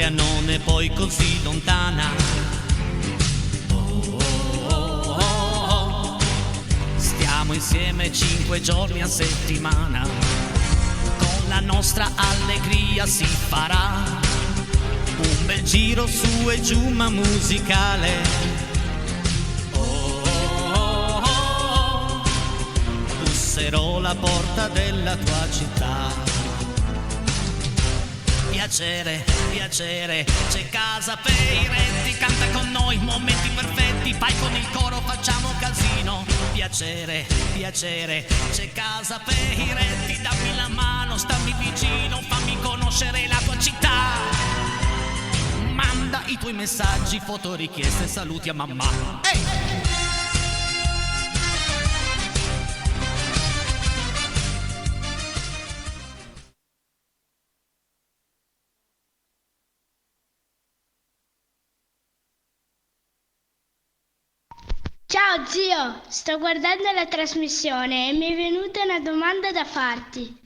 storia non è poi così lontana. Oh, oh, oh, oh. Stiamo insieme 5 giorni a settimana, con la nostra allegria si farà un bel giro su e giù ma musicale. Oh, oh, oh. Busserò la porta della tua città. Piacere, piacere, c'è casa per i retti, canta con noi, momenti perfetti, vai con il coro, facciamo casino. Piacere, piacere, c'è casa per i retti, dammi la mano, stammi vicino, fammi conoscere la tua città. Manda i tuoi messaggi, foto, richieste, saluti a mamma. Ehi! Ciao zio, sto guardando la trasmissione e mi è venuta una domanda da farti.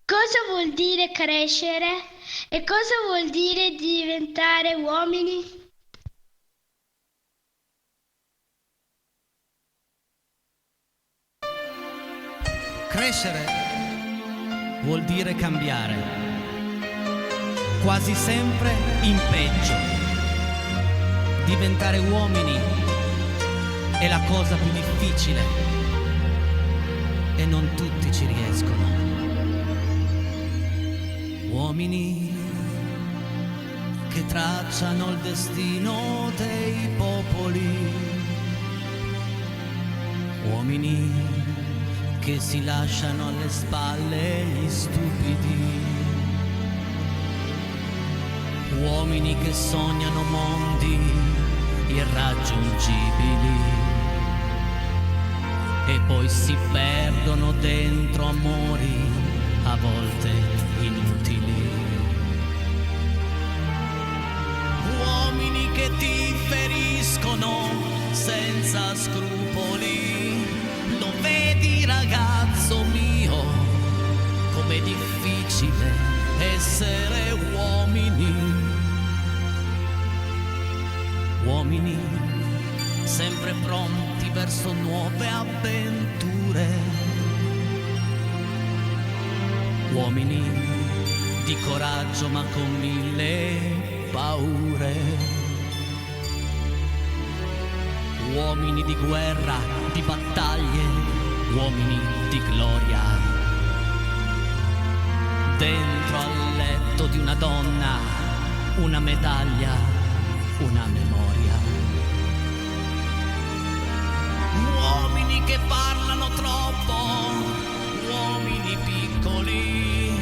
Cosa vuol dire crescere e cosa vuol dire diventare uomini? Crescere vuol dire cambiare, quasi sempre in peggio. Diventare uomini è la cosa più difficile e non tutti ci riescono. Uomini che tracciano il destino dei popoli, uomini che si lasciano alle spalle gli stupidi, uomini che sognano mondi irraggiungibili e poi si perdono dentro amori a volte inutili. Uomini che ti feriscono senza scrupoli. Lo vedi ragazzo mio, com'è difficile essere uomini. Uomini sempre pronti verso nuove avventure, uomini di coraggio ma con 1000 paure, uomini di guerra, di battaglie, uomini di gloria. Dentro al letto di una donna, una medaglia, una memoria. Uomini che parlano troppo, uomini piccoli.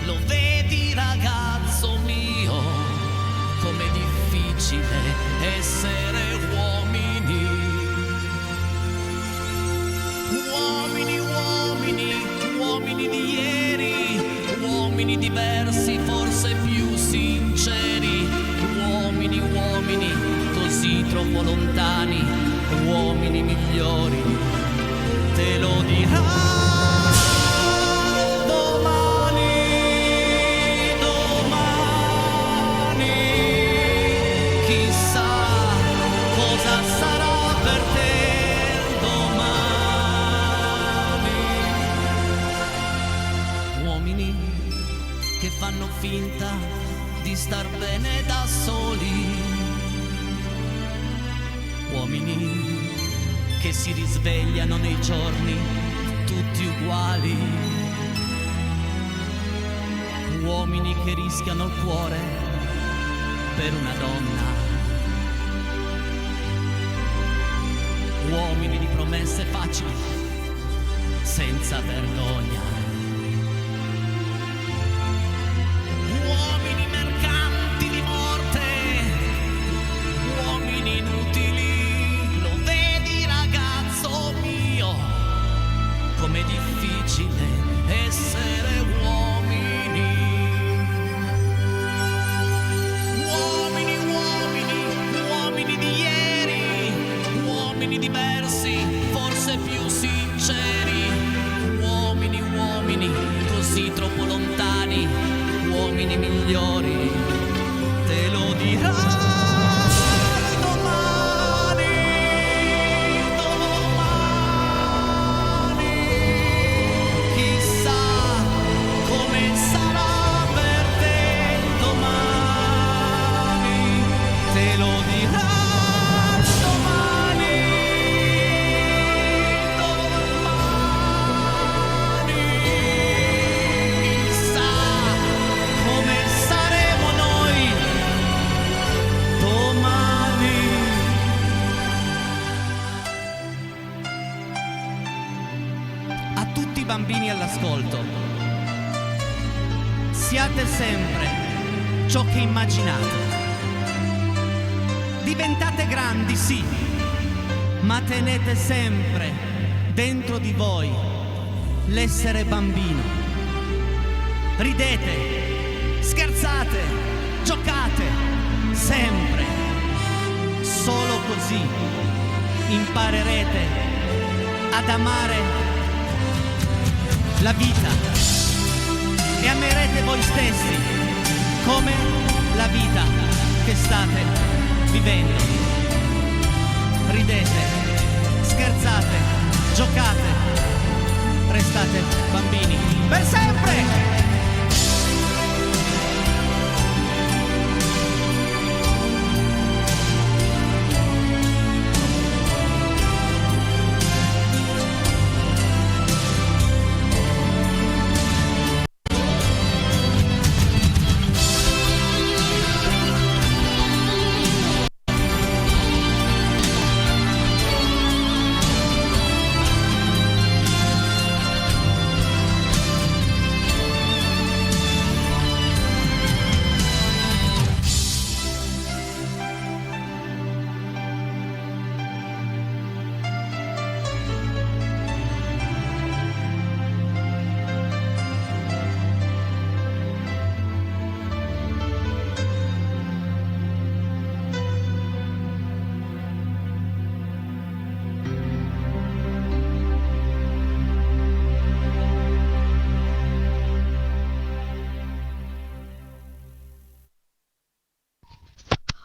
Lo vedi ragazzo mio, com'è difficile essere uomini. Uomini, uomini, uomini di ieri, uomini diversi, forse più sinceri. Uomini, uomini, così troppo lontani, uomini migliori, te lo dirà domani, domani, chissà cosa sarà per te domani. Uomini che fanno finta di star bene da soli, uomini che si risvegliano nei giorni tutti uguali, uomini che rischiano il cuore per una donna, uomini di promesse facili senza vergogna, uomini mercanti di morte, uomini inutili. Com'è difficile essere uomini. Uomini, uomini, uomini di ieri, uomini diversi, forse più sinceri. Uomini, uomini, così troppo lontani, uomini migliori, tutti i bambini all'ascolto, siate sempre ciò che immaginate. Diventate grandi, sì, ma tenete sempre dentro di voi l'essere bambino. Ridete, scherzate, giocate, sempre. Solo così imparerete ad amare la vita e amerete voi stessi come la vita che state vivendo. Ridete, scherzate, giocate, restate bambini per sempre!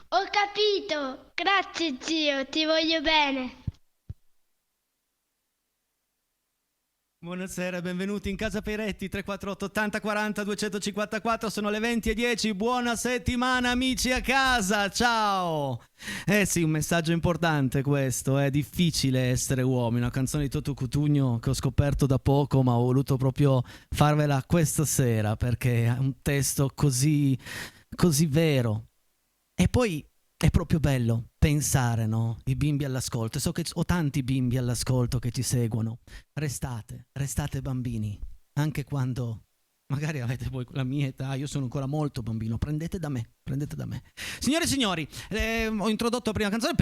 Ho capito. Grazie zio, ti voglio bene. Buonasera, benvenuti in Casa Peretti, 348 80 40 254, sono le 20:10, buona settimana amici a casa, ciao! Sì, un messaggio importante questo, è difficile essere uomini, una canzone di Toto Cutugno che ho scoperto da poco, ma ho voluto proprio farvela questa sera perché è un testo così vero. E poi è proprio bello pensare, no? I bimbi all'ascolto. So che ho tanti bimbi all'ascolto che ci seguono. Restate bambini, anche quando magari avete voi la mia età, io sono ancora molto bambino, prendete da me. Signore e signori, ho introdotto la prima canzone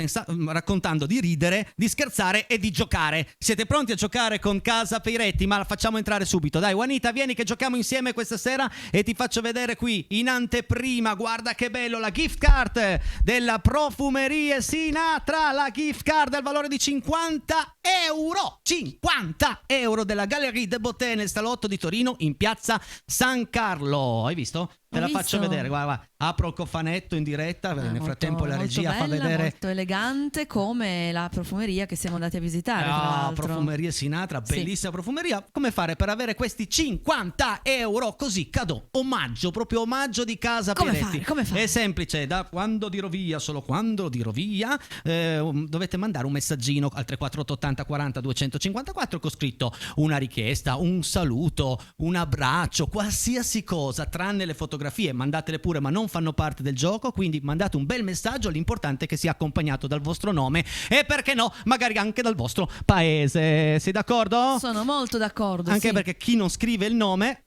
raccontando di ridere, di scherzare e di giocare. Siete pronti a giocare con Casa Peretti? Ma la facciamo entrare subito. Dai, Juanita, vieni che giochiamo insieme questa sera e ti faccio vedere qui, in anteprima, guarda che bello, la gift card della Profumerie Sinatra, la gift card al valore di 50 euro. 50 euro della Galerie de Beauté nel salotto di Torino in piazza San Carlo. Hai visto? Te la faccio vedere, guarda. Apro il cofanetto in diretta, nel frattempo la regia bella, fa vedere. Molto elegante, come la profumeria che siamo andati a visitare. Tra l'altro. Profumeria Sinatra, bellissima sì. Profumeria. Come fare per avere questi 50 euro così, cadeau, omaggio, proprio omaggio di Casa Peretti? Come fare? È semplice, da quando dirò via, solo quando dirò via, dovete mandare un messaggino al 348 80 40 254 con scritto una richiesta, un saluto, un abbraccio, qualsiasi cosa, tranne le fotografie, mandatele pure, ma non fanno parte del gioco, quindi mandate un bel messaggio, l'importante è che sia accompagnato dal vostro nome e, perché no, magari anche dal vostro paese. Sei d'accordo? Sono molto d'accordo. Anche sì. perché chi non scrive il nome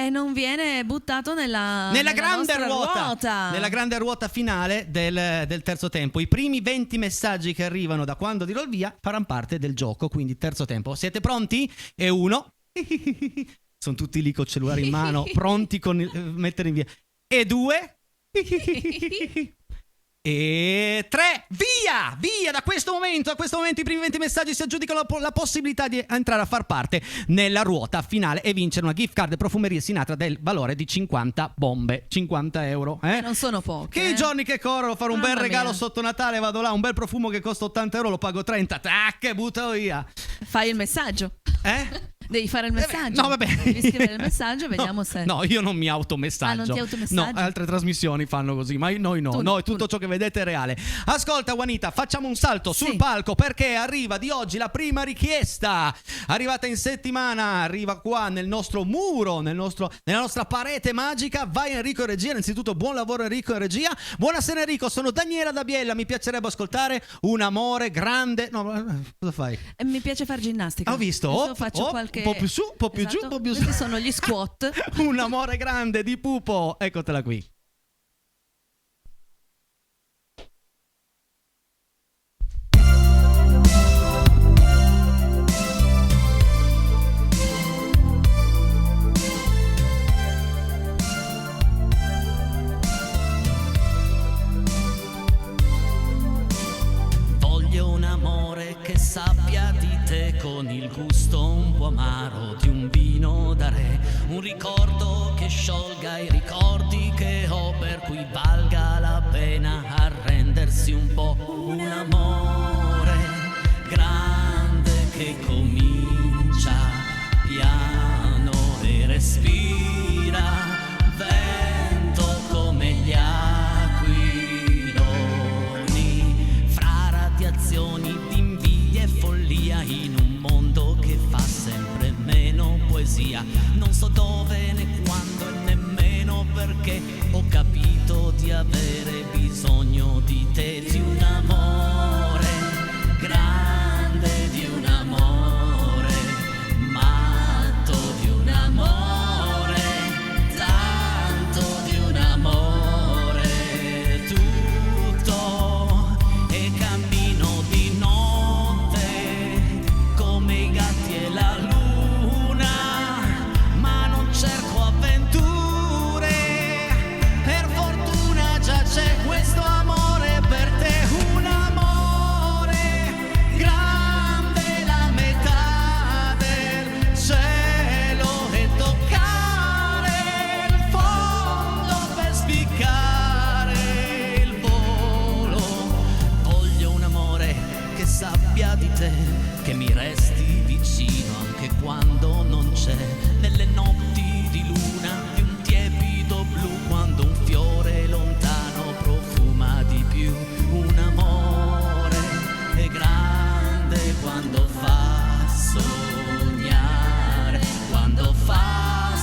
non viene buttato nella grande ruota. Nella grande ruota finale del terzo tempo. I primi 20 messaggi che arrivano da quando dirò il via faranno parte del gioco, quindi terzo tempo. Siete pronti? E uno sono tutti lì col cellulare in mano, pronti con mettere in via. E due e tre, via da questo momento i primi 20 messaggi si aggiudicano la possibilità di entrare a far parte nella ruota finale e vincere una gift card Profumeria Sinatra del valore di 50 bombe, 50 euro, non sono poche. Che i giorni che corrono, fare un bel regalo sotto Natale, vado là, un bel profumo che costa 80 euro lo pago 30, tac, butto via. Fai il messaggio. Devi fare il messaggio. No, vabbè. Devi scrivere il messaggio, vediamo se. No, io non mi automessaggio. Non ti automessaggi? No, altre trasmissioni fanno così, ma noi no. Noi tutto ciò che vedete è reale. Ascolta, Juanita, facciamo un salto sul palco perché arriva di oggi la prima richiesta. Arrivata in settimana, arriva qua nel nostro muro, nella nostra parete magica. Vai Enrico in regia. Innanzitutto buon lavoro Enrico in regia. Buonasera Enrico, sono Daniela da Biella. Mi piacerebbe ascoltare un amore grande. No, cosa fai? Mi piace fare ginnastica. Ho visto. Faccio qualche perché... Un po' più su, un po' più giù, un po' più su. Questi sono gli squat. Un amore grande di Pupo, eccotela qui. Voglio un amore che sappia di te con il gusto un po' amaro di un vino da re, un ricordo che sciolga i ricordi che ho, per cui valga la pena arrendersi un po'. Un amore grande che comincia piano e respira vento come gli aquiloni, fra radiazioni di invidia e follia, in un mondo che fa sempre meno poesia. Non so dove né quando e nemmeno perché ho capito di avere bisogno di te, di un amore grande, di un amore matto, di un amore tanto, di un amore tutto, e cammino di notte come i gatti e la luna, ma non cerco avventure, per fortuna già c'è questo amore per te. Un amore grande, la metà del cielo, e toccare il fondo per spiccare il volo. Voglio un amore che sappia di te, che mi resti vicino anche quando non c'è, nelle notti di luna di un tiepido blu, quando un fiore lontano profuma di più. Un amore è grande quando fa sognare, quando fa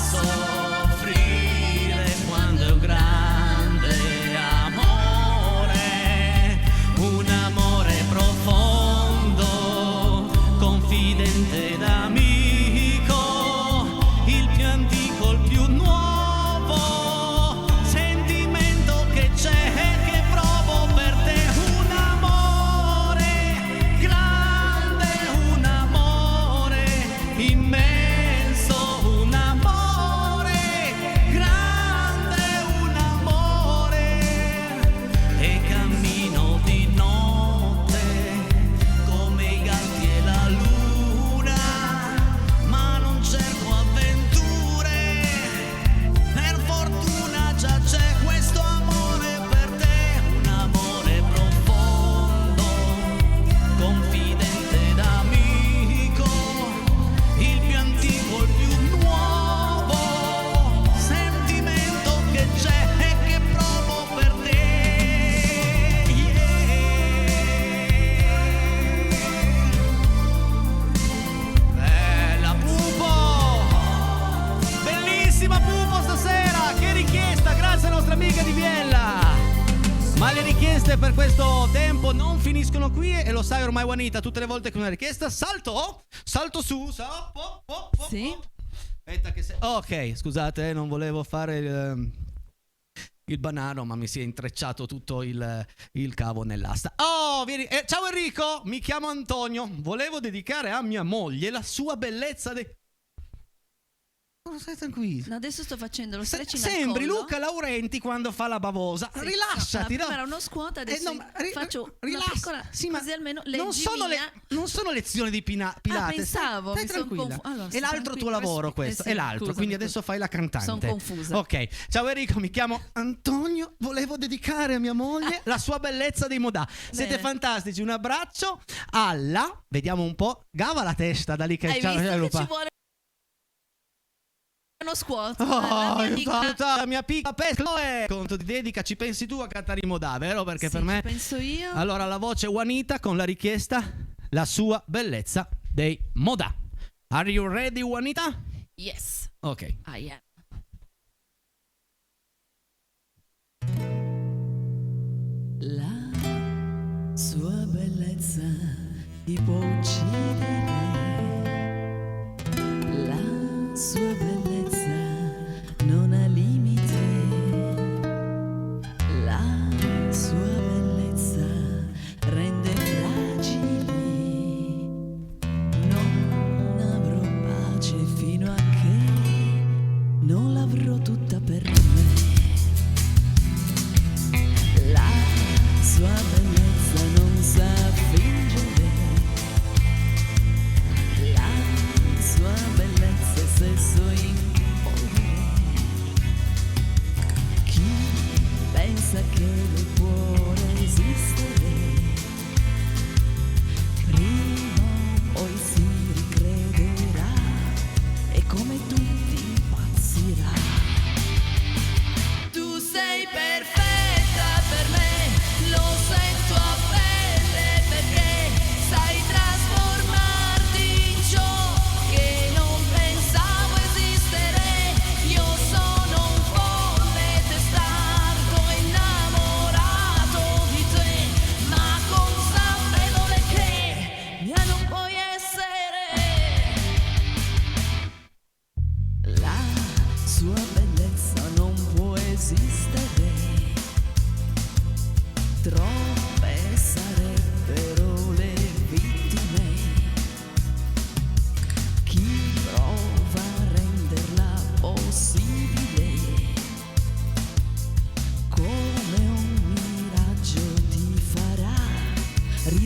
soffrire, quando è un grande amore, un amore profondo, confidente d'amico, il più antico, il più nuovo sentimento che c'è e che provo per te. Un amore grande, un amore immenso, un amore grande, un amore, e cammino di notte come i gatti e la luna, ma non cerco avventure, per fortuna già c'è questo amore per te. Un amore profondo, confidente d'amico, il più antico, il più nuovo sentimento che c'è e che provo per te. Bella Pupo, bellissima Pupo stasera, che richiesta, grazie alla nostra amica di Biella. Ma le richieste per questo tempo non finiscono qui, e lo sai ormai, Juanita, tutte le volte che una richiesta salto su, Sì. aspetta che ok, scusate, non volevo fare il banano, ma mi si è intrecciato tutto il cavo nell'asta. Oh, vieni. Ciao Enrico, mi chiamo Antonio, volevo dedicare a mia moglie la sua bellezza Stai tranquillo. No, adesso sto facendo lo stretching al Sembri collo. Luca Laurenti quando fa la bavosa. Sì, Rilassati, no? no? Era uno squat, adesso faccio rilassa. una piccola, Sì, ma così almeno non sono, non sono lezioni di Pilates. pensavo, stai mi son tranquilla. allora, è stai l'altro tuo tranquilla. lavoro questo, Sì, è l'altro, scusami, quindi adesso fai la cantante. Sono confusa. Ok, ciao Enrico, mi chiamo Antonio, volevo dedicare a mia moglie la sua bellezza dei Modà. Siete Bene. fantastici, un abbraccio alla, vediamo un po', gava la testa da lì che Hai c'ha visto che Lupa. ci vuole uno squat? Oh, La mia amica- la mia piccola Chloe. Conto di dedica, ci pensi tu a cantare in Modà, vero? Perché Sì, per me ci penso io. allora la voce Juanita con la richiesta la sua bellezza dei Modà. Are you ready, Juanita? Yes, Ok. I am. La sua bellezza ti può uccidere,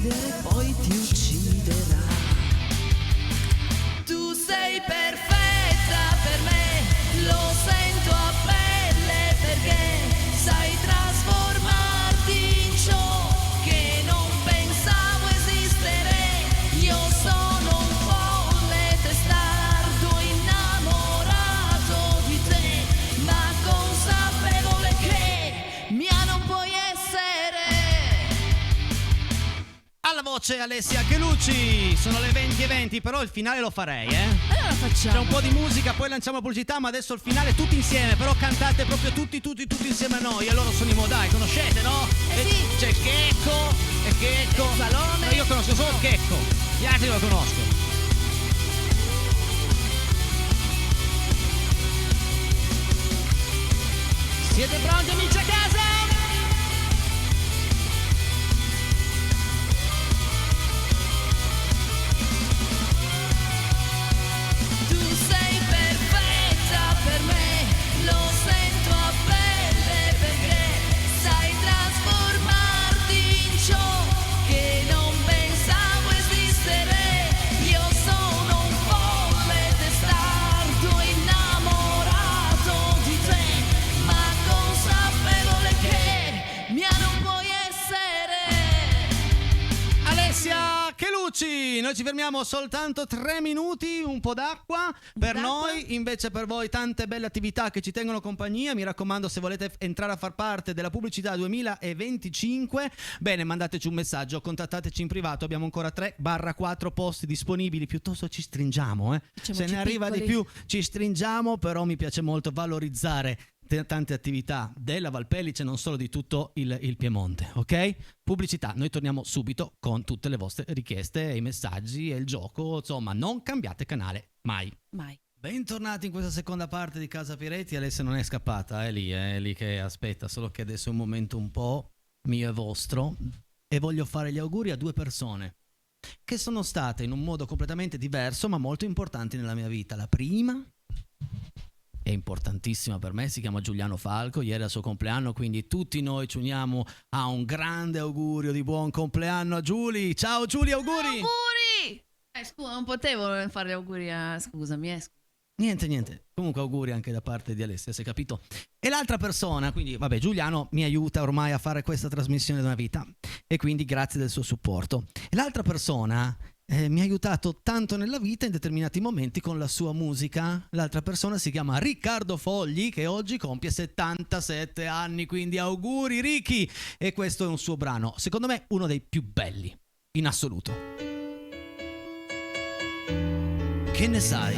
uccidere, poi ti ucciderà. Tu sei perfetta per me, lo sento a pelle perché sai trasformarti in ciò che non pensavo esistere. Io sono un folle testardo innamorato di te, ma consapevole che mia non puoi essere. Alla voce Alessia Chelucci, sono le 20:20, però il finale lo farei, Allora facciamo. C'è un po' di musica, poi lanciamo la pubblicità, ma adesso il finale tutti insieme, però cantate proprio tutti insieme a noi. E loro sono i Modai, conoscete, no? Sì. C'è Checco e Checco. Salone. No, io conosco solo Checco, gli altri lo conosco. Siete pronti, amici a casa? Tu sei perfetta per me, lo sento a pelle perché sai trasformarti in ciò che non pensavo esistere. Io sono un folle testardo innamorato di te, ma consapevole che mia non puoi essere. Alessia Chelucci, noi ci fermiamo soltanto 3 minuti, un po' d'acqua per D'acqua? noi, invece per voi tante belle attività che ci tengono compagnia. Mi raccomando, se volete entrare a far parte della pubblicità 2025, bene, mandateci un messaggio, contattateci in privato, abbiamo ancora 3/4 posti disponibili, piuttosto ci stringiamo, se ne arriva di più ci stringiamo, però mi piace molto valorizzare tante attività della Valpellice, non solo di tutto il Piemonte, ok? Pubblicità, noi torniamo subito con tutte le vostre richieste, i messaggi e il gioco, insomma, non cambiate canale, mai. Mai. Bentornati in questa seconda parte di Casa Piretti. Alessia non è scappata, è lì che aspetta, solo che adesso è un momento un po' mio e vostro e voglio fare gli auguri a 2 persone che sono state in un modo completamente diverso ma molto importanti nella mia vita. La prima è importantissima per me, si chiama Giuliano Falco, ieri è il suo compleanno, quindi tutti noi ci uniamo a un grande augurio di buon compleanno a Giulia. Ciao Giulia, auguri! Auguri! Scusa, non potevo fare gli auguri a... Scusami, Niente. Comunque auguri anche da parte di Alessia, si è capito? E l'altra persona, quindi vabbè, Giuliano mi aiuta ormai a fare questa trasmissione da una vita e quindi grazie del suo supporto. E l'altra persona mi ha aiutato tanto nella vita in determinati momenti con la sua musica. L'altra persona si chiama Riccardo Fogli, che oggi compie 77 anni, quindi auguri Ricky! E questo è un suo brano, secondo me uno dei più belli in assoluto. Che ne sai?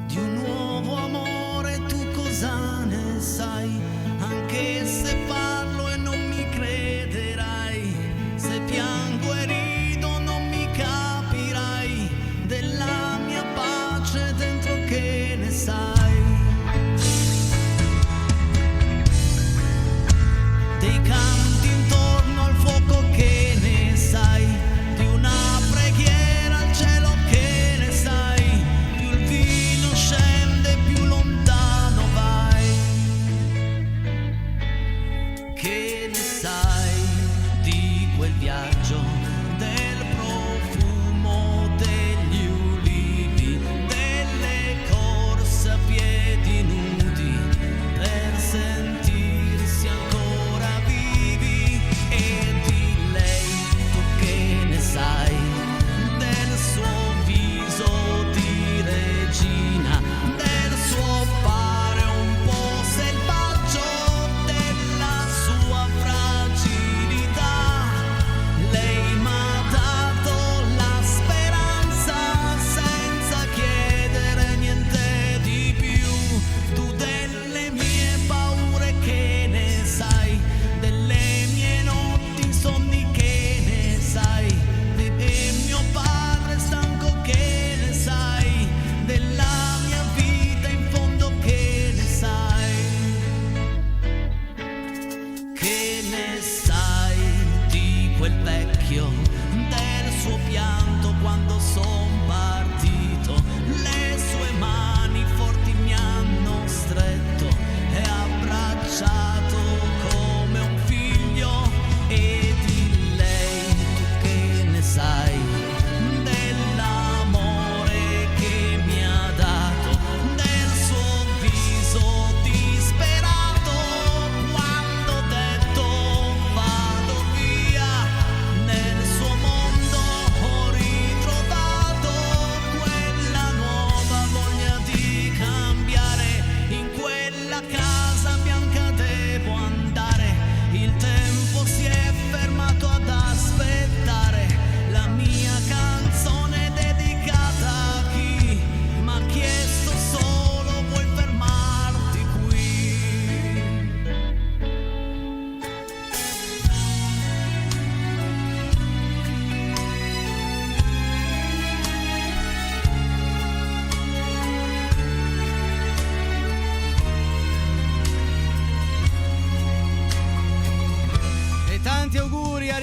Di un nuovo amore tu cosa ne sai? Anche se parlo e non mi crederai, se piango e rido non mi capirai, della mia pace dentro che ne sai?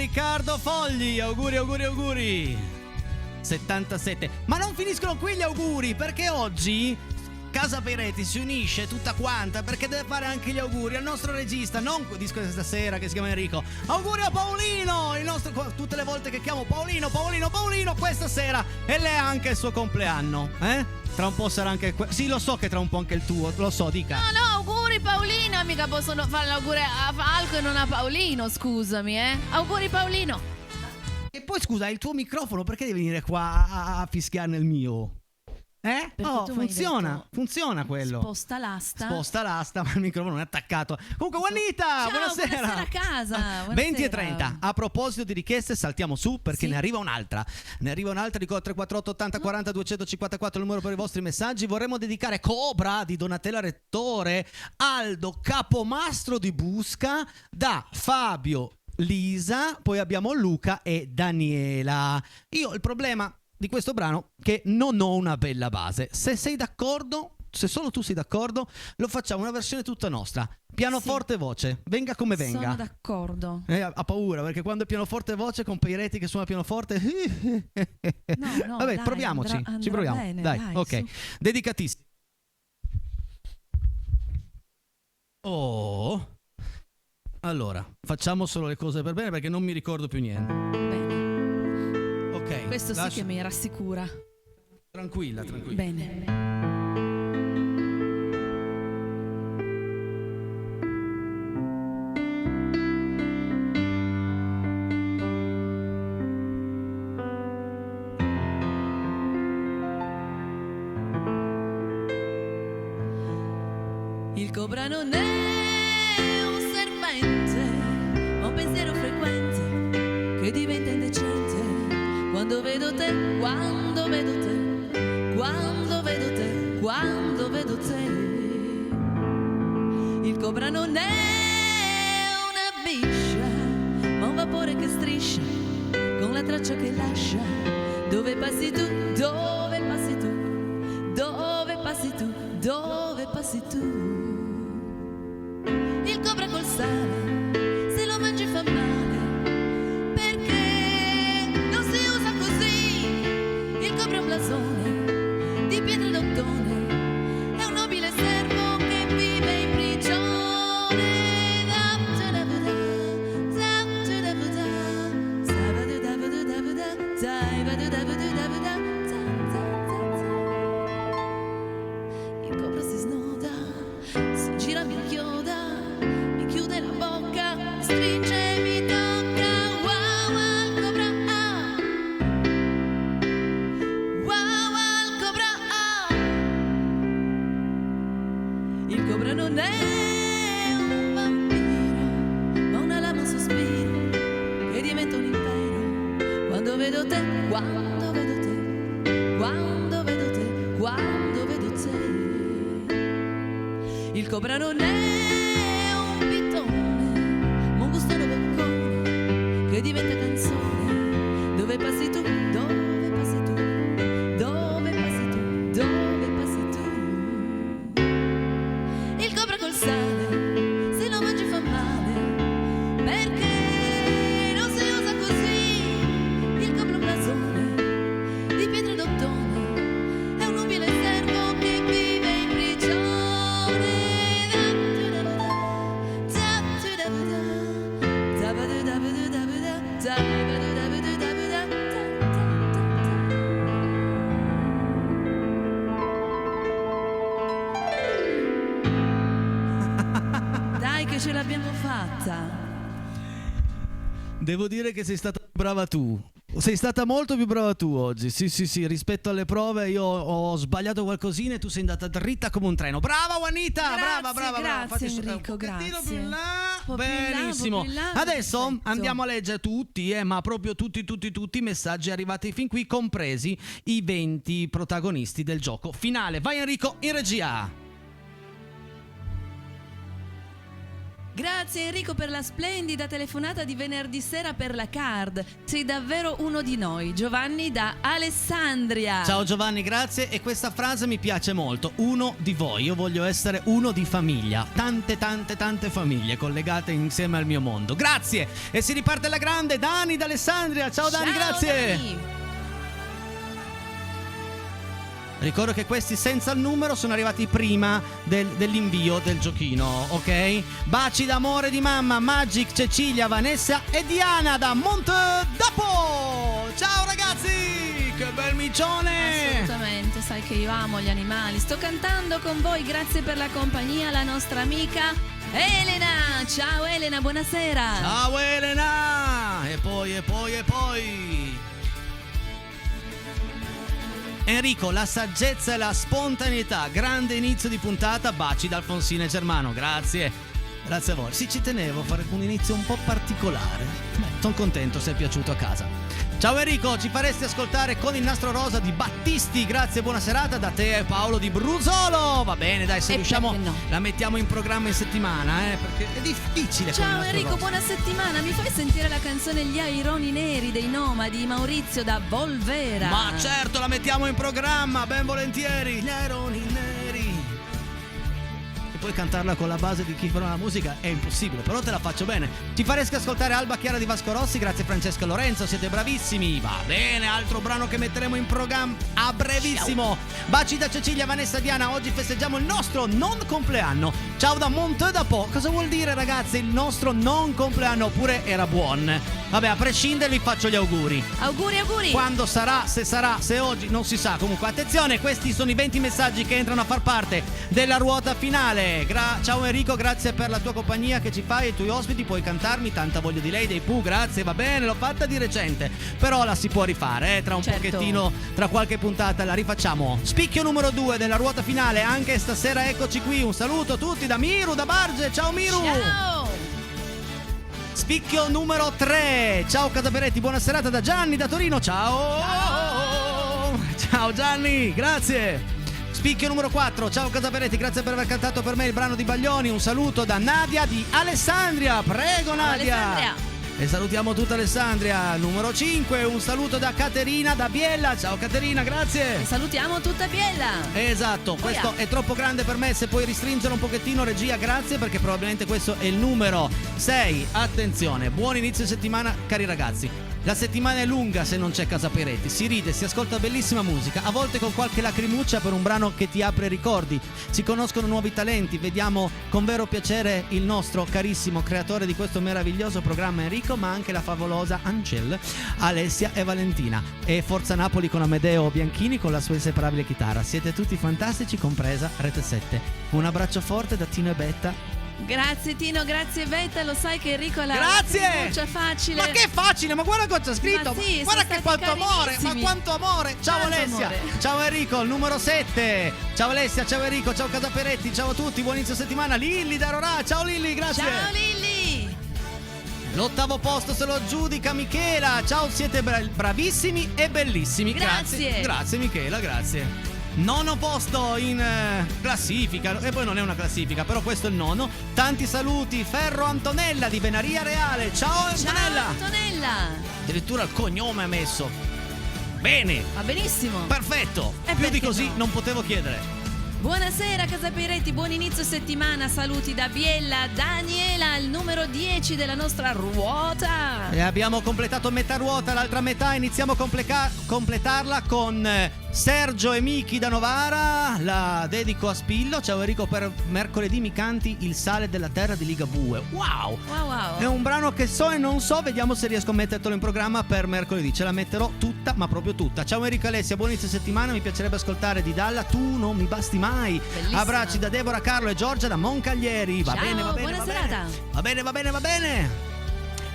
Riccardo Fogli, auguri. 77. Ma non finiscono qui gli auguri, perché oggi Casa Peretti si unisce tutta quanta perché deve fare anche gli auguri al nostro regista, non disco di stasera, che si chiama Enrico. Auguri a Paolino, il nostro, tutte le volte che chiamo Paolino, questa sera e lei ha anche il suo compleanno, Tra un po' sarà anche sì, lo so che tra un po' anche il tuo, lo so, dica. No, auguri Paolino, mica possono fare l'auguri a Falco e non a Paolino, scusami, Auguri Paolino. E poi scusa, il tuo microfono perché devi venire qua a fischiare nel mio? Funziona quello. Sposta l'asta, ma il microfono non è attaccato. Comunque, Juanita, buonasera a casa. 20:30. A proposito di richieste, saltiamo su perché Sì. ne arriva un'altra. Dico 348 80 40 254 il numero per i vostri messaggi. Vorremmo dedicare Cobra di Donatella Rettore, Aldo Capomastro di Busca, da Fabio, Lisa, poi abbiamo Luca e Daniela. Io il problema di questo brano che non ho una bella base. Se sei d'accordo, se solo tu sei d'accordo, lo facciamo una versione tutta nostra. Pianoforte e voce, venga come venga. Sono d'accordo. Ha paura perché quando è pianoforte e voce con Peretti che suona pianoforte. No, vabbè, dai, proviamoci. andrà Ci proviamo. bene, dai, dai, ok. su. Dedicatissimo. Oh. Allora, facciamo solo le cose per bene perché non mi ricordo più niente. Bene. Ok. Questo sì che mi rassicura. Tranquilla. Bene. Il cobra non è un serpente, ma un pensiero frequente che diventa indecente quando vedo te, quando vedo te, quando vedo te, quando vedo te. Il cobra non è una biscia, ma un vapore che striscia con la traccia che lascia. Dove passi tu, dove passi tu, dove passi tu, dove passi tu. Il cobra col sale, se lo mangi fa male, perché non si usa così. Il cobra è un blasone di pietra d'ottone, è un nobile servo che vive in prigione. Il cobra si snoda, si gira, mi inchioda, mi chiude la bocca, mi stringe, mi tocca. Wow, wow, il cobra, ah. Wow, wow, il cobra, ah. Il cobra non è un vampiro, ma una lama, un sospiro che diventa un impero. Quando vedo te, quando vedo te, quando vedo te, quando vedo te. Il cobra non è un pitone, ma un gustoso boccone che diventa canzone. Dove passi tu, dove passi tu, dove passi tu, dove passi tu. Il cobra col sale, se lo mangi fa male, perché non si usa così. Il cobra è un blasone di pietra d'ottone, è un nubile servo che vive in prigione. Dai che ce l'abbiamo fatta. Devo dire che sei stata brava tu. Sei stata molto più brava tu oggi. Sì, rispetto alle prove io ho sbagliato qualcosina e tu sei andata dritta come un treno. Brava Juanita, brava. Grazie Fatti Enrico, un pochettino grazie. più in là. Un po' più in là, Benissimo. un po' più in là, Adesso perfetto. andiamo a leggere tutti, ma proprio tutti i messaggi arrivati fin qui, compresi i 20 protagonisti del gioco finale. Vai Enrico, in regia. Grazie Enrico per la splendida telefonata di venerdì sera per la card. Sei davvero uno di noi. Giovanni da Alessandria. Ciao Giovanni, grazie. E questa frase mi piace molto. Uno di voi. Io voglio essere uno di famiglia. Tante famiglie collegate insieme al mio mondo. Grazie. E si riparte alla grande. Dani da Alessandria. Ciao Dani, grazie. Dani. Ricordo che questi senza il numero sono arrivati prima dell'invio del giochino, ok? Baci d'amore di mamma, Magic, Cecilia, Vanessa e Diana da Montedapo. Ciao ragazzi, che bel micione! Assolutamente, sai che io amo gli animali. Sto cantando con voi, grazie per la compagnia, la nostra amica Elena. Ciao Elena, buonasera. Ciao Elena! E poi... Enrico, la saggezza e la spontaneità, grande inizio di puntata, baci da Alfonsina e Germano, grazie a voi. Sì, ci tenevo a fare un inizio un po' particolare. Sono contento se è piaciuto a casa. Ciao Enrico, ci faresti ascoltare Con il nastro rosa di Battisti, grazie, buona serata da te e Paolo di Brusolo. Va bene, dai, se riusciamo no, la mettiamo in programma in settimana, perché è difficile. Ciao Enrico, buona settimana. Mi fai sentire la canzone Gli Aironi Neri dei Nomadi, Maurizio da Volvera? Ma certo, la mettiamo in programma, ben volentieri. Gli aironi neri. E poi cantarla con la base di chi fa la musica è impossibile, però te la faccio bene. Ci faresti ascoltare Alba Chiara di Vasco Rossi, grazie Francesca Lorenzo, siete bravissimi. Va bene, altro brano che metteremo in programma a brevissimo. Baci da Cecilia, Vanessa, Diana. Oggi festeggiamo il nostro non compleanno. Ciao da Montedapo. Cosa vuol dire, ragazzi, il nostro non compleanno? Oppure era buon? Vabbè, a prescindere vi faccio gli auguri. Auguri. Quando sarà, se oggi, non si sa. Comunque, attenzione, questi sono i 20 messaggi che entrano a far parte della ruota finale. Ciao Enrico, grazie per la tua compagnia che ci fai e i tuoi ospiti. Puoi cantarmi Tanta voglia di lei dei Pooh, grazie, va bene, l'ho fatta di recente. Però la si può rifare, tra un pochettino, tra qualche puntata la rifacciamo. Spicchio numero 2 della ruota finale, anche stasera eccoci qui. Un saluto a tutti da Miru, da Barge. Ciao Miru. Ciao. Spicchio numero 3. Ciao Casaperetti, buona serata da Gianni da Torino. Ciao Gianni, grazie. Spicchio numero 4. Ciao Casaperetti, grazie per aver cantato per me il brano di Baglioni. Un saluto da Nadia di Alessandria. Prego Nadia. Alessandria. E salutiamo tutta Alessandria. Numero 5. Un saluto da Caterina da Biella. Ciao Caterina, grazie. E salutiamo tutta Biella. Esatto, questo è troppo grande per me. Se puoi restringere un pochettino, regia, grazie, perché probabilmente questo è il numero 6. Attenzione, buon inizio settimana, cari ragazzi. La settimana è lunga se non c'è Casaperetti. Si ride, si ascolta bellissima musica, a volte con qualche lacrimuccia per un brano che ti apre ricordi. Si conoscono nuovi talenti, vediamo con vero piacere il nostro carissimo creatore di questo meraviglioso programma Enrico, ma anche la favolosa Angel, Alessia e Valentina. E Forza Napoli con Amedeo Bianchini con la sua inseparabile chitarra. Siete tutti fantastici, compresa Rete 7. Un abbraccio forte da Tino e Betta. Grazie Tino, grazie Betta, lo sai che Enrico la Grazie! facile. Ma che facile, ma guarda cosa c'è scritto. Ma sì, guarda sono che quanto stati amore, ma carinissimi. quanto amore. Ciao Tanto Alessia. amore. Ciao Enrico, il numero 7. Ciao Alessia, ciao Enrico, ciao Casaperetti, ciao a tutti, buon inizio settimana. Lilli da Rorà, ciao Lilli, grazie. Ciao Lilli. L'8° posto se lo aggiudica Michela. Ciao, siete bravissimi e bellissimi. Grazie. Grazie Michela, grazie. 9° posto in classifica, e poi non è una classifica, però questo è il 9. Tanti saluti, Ferro Antonella di Venaria Reale. Ciao Antonella. Ciao Antonella. Addirittura il cognome ha messo. Bene, Va benissimo. perfetto. E Più di perché così no? non potevo chiedere. Buonasera Casaperetti, buon inizio settimana, saluti da Biella, Daniela, il numero 10 della nostra ruota. E abbiamo completato metà ruota, l'altra metà iniziamo a completarla con Sergio e Miki da Novara. La dedico a Spillo. Ciao Enrico, per mercoledì mi canti Il sale della terra di Ligabue. Wow! Wow. È un brano che so e non so, vediamo se riesco a mettertelo in programma per mercoledì. Ce la metterò tutta, ma proprio tutta. Ciao Enrico e Alessia, buon inizio settimana. Mi piacerebbe ascoltare di Dalla Tu non mi basti mai. Bellissima. Abbracci da Deborah, Carlo e Giorgia da Moncaglieri. Va Ciao, bene, va bene, buona va serata. bene. Va bene.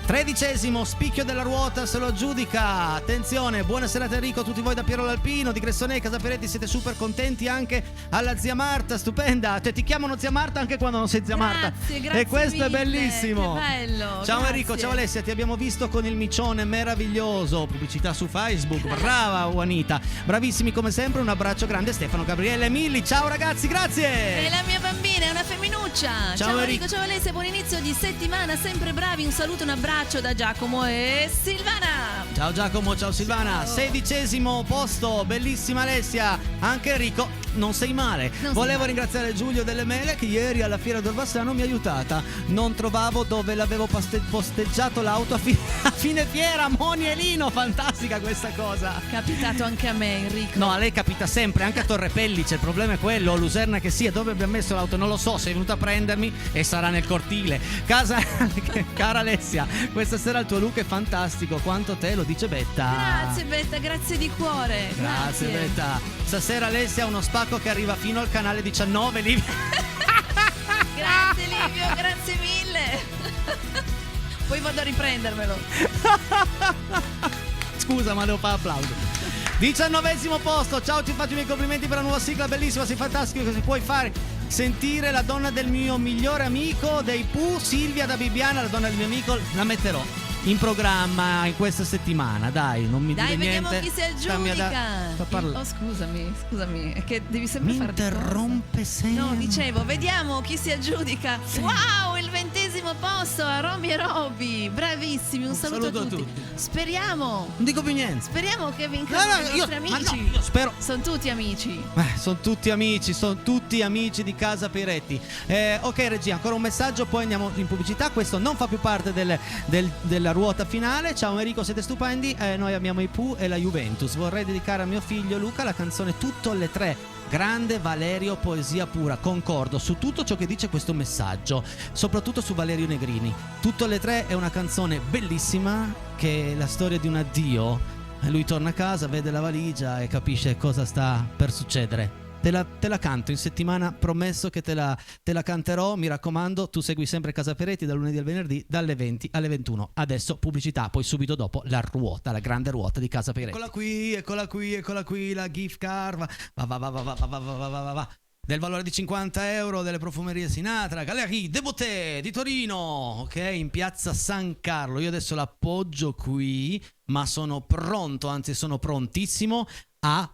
13° spicchio della ruota se lo aggiudica. Attenzione, buona serata Enrico, tutti voi da Piero l'Alpino di Gressonei, Casaperetti, siete super contenti anche alla zia Marta, stupenda, ti chiamano zia Marta anche quando non sei zia Marta. Grazie e questo mille, è bellissimo. che bello. Ciao Grazie. Enrico, ciao Alessia, ti abbiamo visto con il micione meraviglioso, pubblicità su Facebook, brava Juanita, bravissimi come sempre, un abbraccio grande Stefano, Gabriele e Milli, ciao ragazzi, grazie. E la mia bambina è una femminuccia. Ciao Enrico, ciao Alessia, buon inizio di settimana, sempre bravi, un saluto, un abbraccio da Giacomo e Silvana. Ciao Giacomo, ciao Silvana. 16° posto, bellissima Alessia. Anche Enrico, non sei male. Volevo ringraziare Giulio Delle Mele che ieri alla Fiera d'Orbassano mi ha aiutata. Non trovavo dove l'avevo posteggiato l'auto a fine fiera. Moni e Lino, fantastica questa cosa. Capitato anche a me, Enrico. No, a lei capita sempre, anche a Torre Pellice. Il problema è quello, Luserna che sia, dove abbiamo messo l'auto non lo so, sei venuta a prendermi e sarà nel cortile. Cara Alessia, questa sera il tuo look è fantastico, quanto te lo dice Betta. Grazie Betta, grazie di cuore. Grazie Betta. Stasera Alessia ha uno spacco che arriva fino al canale 19, Livio. Grazie Livio, grazie mille. Poi vado a riprendermelo. Scusa, ma devo fare applauso. 19° posto, ciao, ti faccio i miei complimenti per la nuova sigla, bellissima, sei fantastico, che si puoi fare sentire la donna del mio migliore amico dei Pooh, Silvia da Bibbiana, la donna del mio amico, la metterò in programma in questa settimana, dai, non mi dire niente. Dai, vediamo chi si aggiudica. Scusami, è che devi sempre mi fare di interrompe sempre. No, dicevo, vediamo chi si aggiudica. Sì. Wow, il 20° posto a Romy e Roby, bravissimi, un saluto a tutti. Speriamo. Non dico più niente. Speriamo che vincano i nostri amici. Io spero. Sono tutti amici. Sono tutti amici di Casa Peretti. Ok regia, ancora un messaggio, poi andiamo in pubblicità. Questo non fa più parte della ruota finale. Ciao Enrico, siete stupendi. Noi amiamo i Pooh e la Juventus. Vorrei dedicare a mio figlio Luca la canzone Tutto alle 3. Grande Valerio, poesia pura. Concordo su tutto ciò che dice questo messaggio, soprattutto su Valerio Negrini. Tutto alle 3 è una canzone bellissima che è la storia di un addio. Lui torna a casa, vede la valigia e capisce cosa sta per succedere. Te la canto in settimana, promesso che te la canterò, mi raccomando. Tu segui sempre Casa Peretti dal lunedì al venerdì dalle 20 alle 21. Adesso pubblicità, poi subito dopo la ruota, la grande ruota di Casa Peretti. Eccola qui, la gift card. Va. Del valore di 50 euro delle profumerie Sinatra, Galerie de Beauté di Torino, ok, in piazza San Carlo. Io adesso l'appoggio qui, ma sono pronto, anzi sono prontissimo a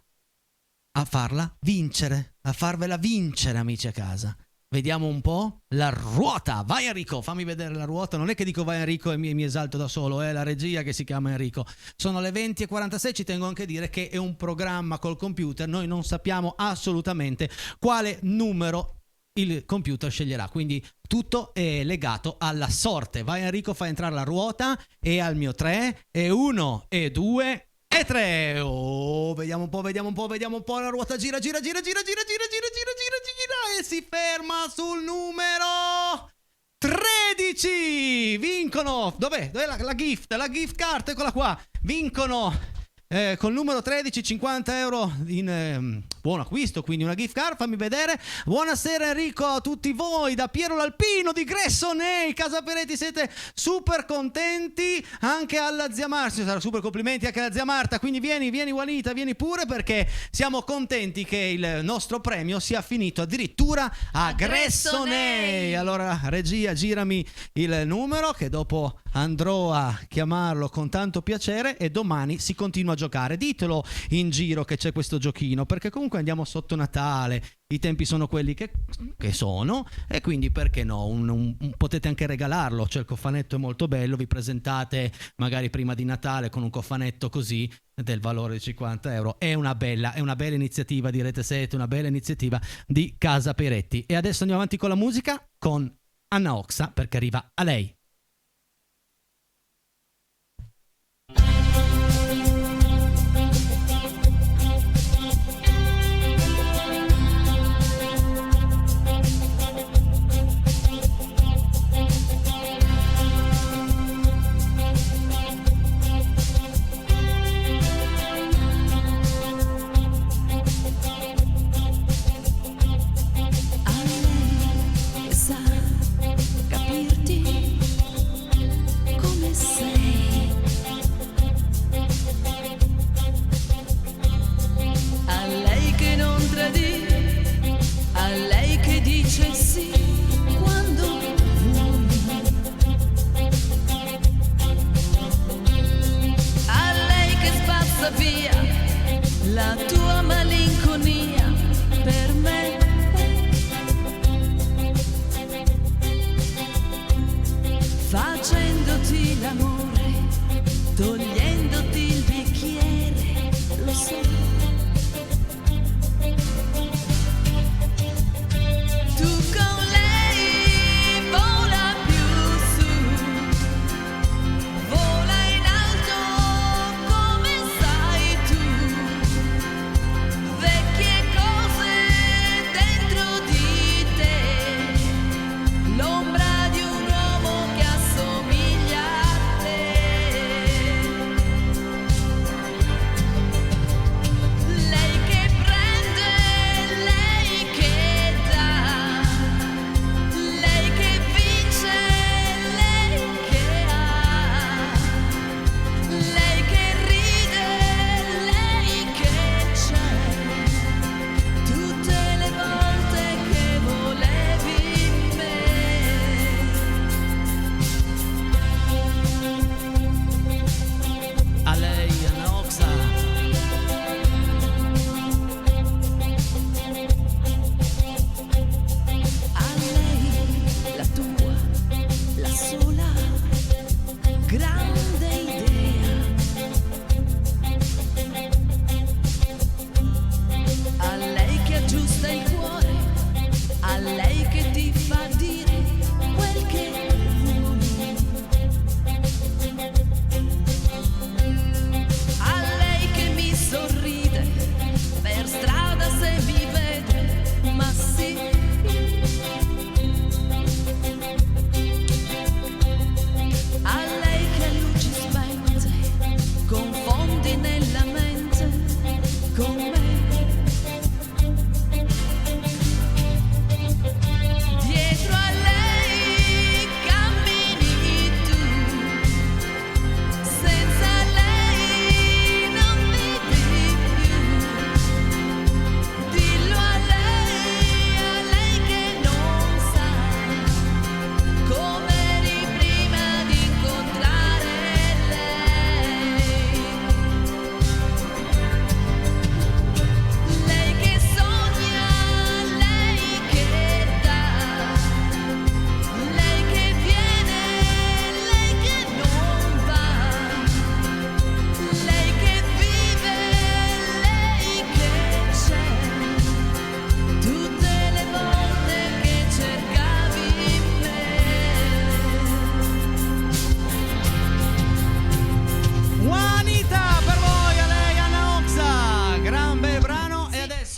farla vincere, a farvela vincere, amici a casa. Vediamo un po' la ruota. Vai Enrico, fammi vedere la ruota. Non è che dico vai Enrico e mi esalto da solo, è la regia che si chiama Enrico. Sono le 20:46, ci tengo anche a dire che è un programma col computer, noi non sappiamo assolutamente quale numero il computer sceglierà, quindi tutto è legato alla sorte. Vai Enrico, fai entrare la ruota e al mio 3 e 1 e 2 e 3. Oh, vediamo un po', la ruota gira e si ferma sul numero 13. Vincono. Dov'è la gift card? Eccola qua. Vincono col numero 13 50 euro in buon acquisto, quindi una gift card. Fammi vedere. Buonasera Enrico a tutti voi da Piero l'Alpino di Gressonei, Casa Peretti, siete super contenti. Anche alla zia Marta, super complimenti anche alla zia Marta, quindi vieni Juanita, vieni pure, perché siamo contenti che il nostro premio sia finito addirittura a Gressonei. Allora regia, girami il numero che dopo andrò a chiamarlo con tanto piacere e domani si continua a giocare. Ditelo in giro che c'è questo giochino, perché comunque andiamo sotto Natale, i tempi sono quelli che sono, e quindi perché no, potete anche regalarlo. Cioè il cofanetto è molto bello, vi presentate magari prima di Natale con un cofanetto così del valore di 50 euro. È una bella iniziativa, direte siete, una bella iniziativa di Casa Peretti. E adesso andiamo avanti con la musica con Anna Oxa, perché arriva a lei. Sa capirti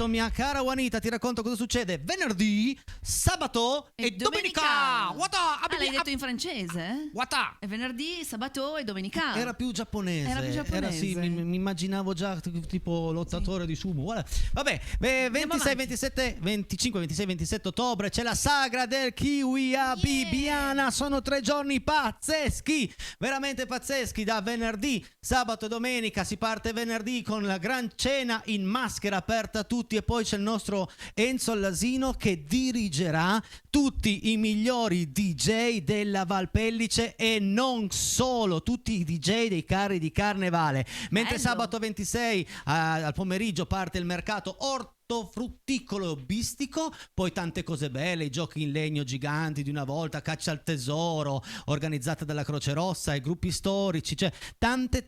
adesso, mia cara Juanita, ti racconto cosa succede venerdì, sabato e domenica. L'hai detto in francese? È venerdì, sabato e domenica. Era più giapponese. Era sì, mi immaginavo già tipo lottatore di sumo. Vabbè, 26, 27, 25, 26, 27 ottobre c'è la sagra del kiwi a Bibbiana. Sono 3 giorni pazzeschi, veramente pazzeschi. Da venerdì, sabato e domenica si parte venerdì con la gran cena in maschera aperta a tutti, e poi c'è il nostro Enzo Allasino che dirigerà tutti i migliori DJ della Valpellice e non solo, tutti i DJ dei carri di carnevale. Mentre sabato 26 al pomeriggio parte il mercato frutticolo e hobbistico, poi tante cose belle, i giochi in legno giganti di una volta, caccia al tesoro organizzata dalla Croce Rossa, i gruppi storici, cioè tante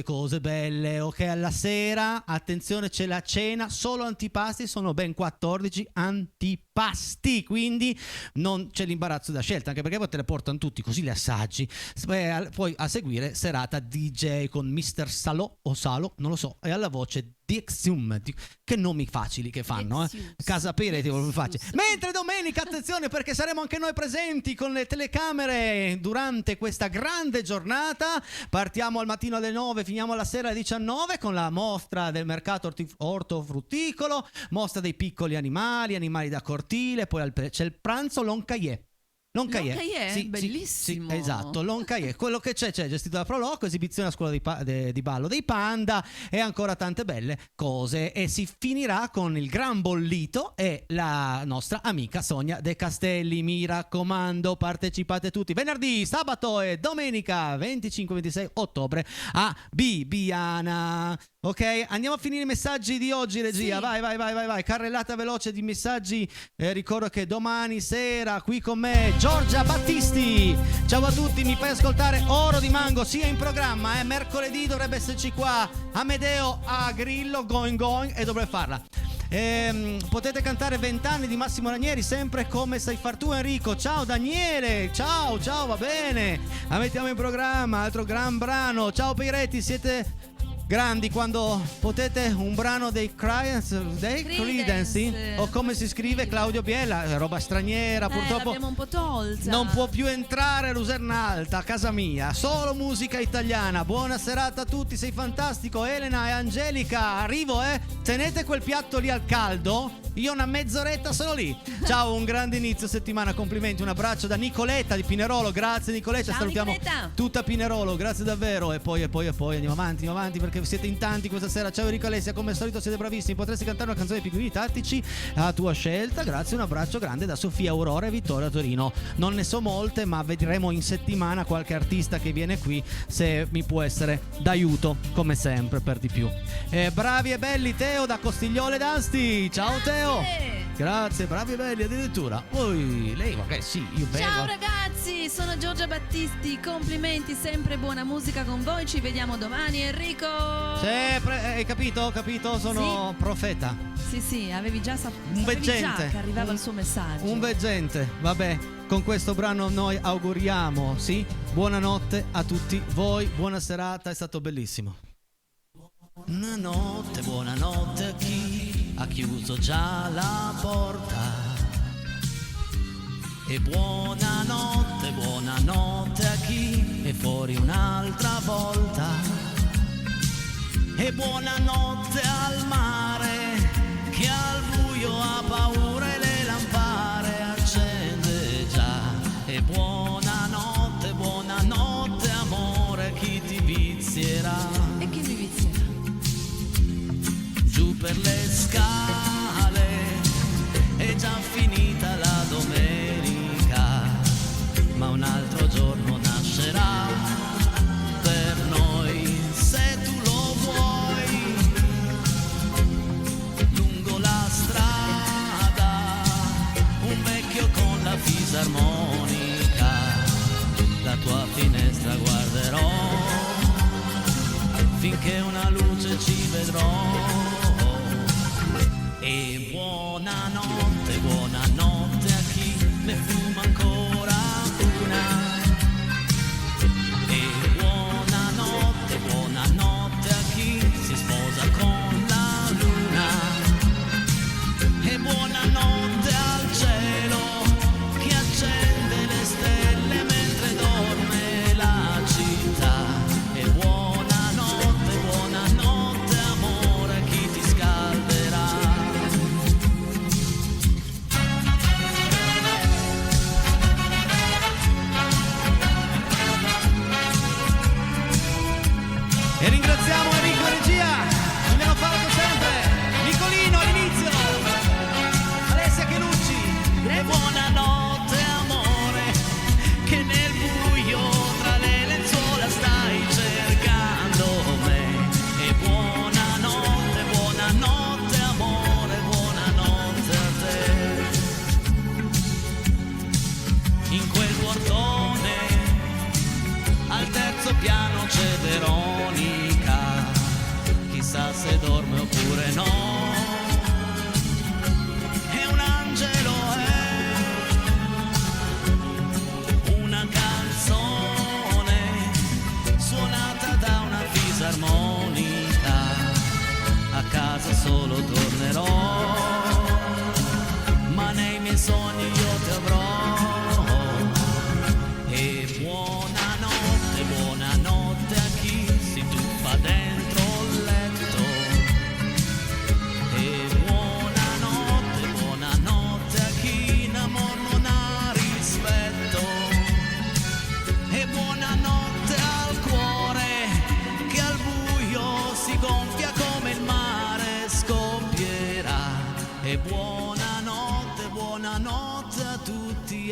cose belle. Ok, alla sera attenzione, c'è la cena, solo antipasti, sono ben 14 antipasti, quindi non c'è l'imbarazzo da scelta, anche perché poi te le portano tutti, così li assaggi. Poi a seguire serata DJ con Mr. Salo o Salo, non lo so, e alla voce Dixium, che nomi facili che fanno, Casa Pere, facile. Mentre domenica, attenzione, perché saremo anche noi presenti con le telecamere durante questa grande giornata. Partiamo al mattino alle 9, finiamo la sera alle 19 con la mostra del mercato ortofrutticolo, mostra dei piccoli animali da cortile, poi c'è il pranzo Loncaillé. Loncaillé? Sì, bellissimo. Sì, esatto, Loncaillé. Quello che c'è gestito da Proloco, esibizione a scuola di ballo dei Panda e ancora tante belle cose. E si finirà con il gran bollito e la nostra amica Sonia De Castelli. Mi raccomando, partecipate tutti venerdì, sabato e domenica 25-26 ottobre a Bibbiana. Ok, andiamo a finire i messaggi di oggi, regia. Sì. Vai. Carrellata veloce di messaggi. Ricordo che domani sera qui con me Giorgia Battisti. Ciao a tutti, mi fai ascoltare Oro di Mango, sia in programma, mercoledì dovrebbe esserci qua Amedeo a Grillo, going, e dovrebbe farla. Potete cantare 20 anni di Massimo Ranieri, sempre come sai far tu, Enrico. Ciao Daniele, ciao, va bene, la mettiamo in programma, altro gran brano. Ciao Piretti, siete grandi quando potete un brano dei Creedence, o come si scrive Claudio Biella, roba straniera, purtroppo l'abbiamo un po' tolta. non può più entrare a Lusernalta, a casa mia, solo musica italiana. Buona serata a tutti, sei fantastico. Elena e Angelica, arrivo, tenete quel piatto lì al caldo, io una mezz'oretta sono lì. Ciao, un grande inizio settimana, complimenti, un abbraccio da Nicoletta di Pinerolo. Grazie Nicoletta. Ciao, salutiamo Nicoletta. Tutta Pinerolo, grazie davvero. E poi andiamo avanti perché siete in tanti questa sera. Ciao Enrico Alessia, come al solito siete bravissimi, potresti cantare una canzone di Pinguini Tattici a tua scelta. Grazie, un abbraccio grande da Sofia Aurora e Vittoria Torino. Non ne so molte, ma vedremo in settimana qualche artista che viene qui, se mi può essere d'aiuto come sempre per di più. Bravi e belli, Teo da Costigliole d'Asti. Ciao Teo. Grazie, bravi e belli addirittura. Poi lei, magari sì, io vedo. Ciao ragazzi, sono Giorgia Battisti, complimenti, sempre buona musica con voi, ci vediamo domani. Enrico, hai capito? Sono profeta. Sì, avevi già un veggente che arrivava il suo messaggio. Un veggente, vabbè. Con questo brano noi auguriamo, buonanotte a tutti voi, buona serata, è stato bellissimo. Buonanotte a chi ha chiuso già la porta. E buonanotte a chi è fuori un'altra volta. E buonanotte al mare che al buio ha paura e le lampare accende già. E buonanotte amore, chi ti vizierà. E chi mi vizierà? Giù per le scale è già finita la domenica, ma un altro giorno nascerà per noi, se tu lo vuoi. Lungo la strada un vecchio con la fisarmonica, la tua finestra guarderò finché una luce ci vedrò. E buonanotte a chi ne fuma ancora una. E buonanotte a chi si sposa con la luna.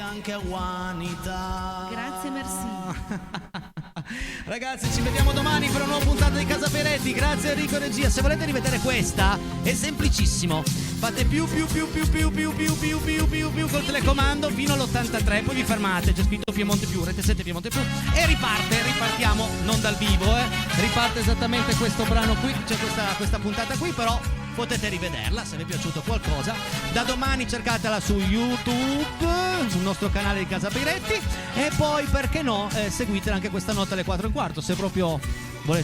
anche a Juanita. Grazie, merci. Ragazzi, ci vediamo domani per una nuova puntata di Casa Peretti. Grazie Enrico Regia. Se volete rivedere questa è semplicissimo. Fate più col telecomando fino all'83, poi vi fermate, c'è scritto Piemonte più, Rete 7 Piemonte più e ripartiamo non dal vivo, riparte esattamente questo brano qui, c'è questa puntata qui, però potete rivederla se vi è piaciuto qualcosa. Da domani cercatela su YouTube, sul nostro canale di Casa Peretti, e poi perché no, seguite anche questa notte alle 4:15, se proprio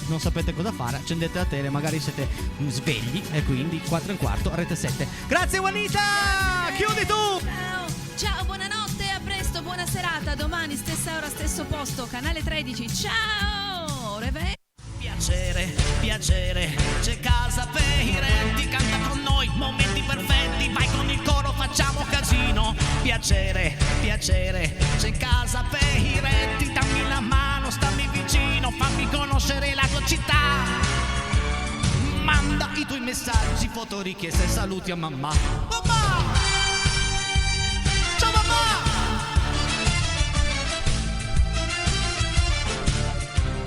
non sapete cosa fare, accendete la tele, magari siete svegli, e quindi 4:15 Rete 7. Grazie Juanita, chiudi tu. Ciao, buonanotte, a presto, buona serata. Domani stessa ora, stesso posto, canale 13. Ciao, Piacere, c'è Casa Peretti, canta con noi, momenti perfetti, vai con il coro, facciamo casino. Piacere, c'è Casa Peretti, dammi la mano, stammi vicino, fammi conoscere la tua città. Manda i tuoi messaggi, foto, richieste, saluti a mamma.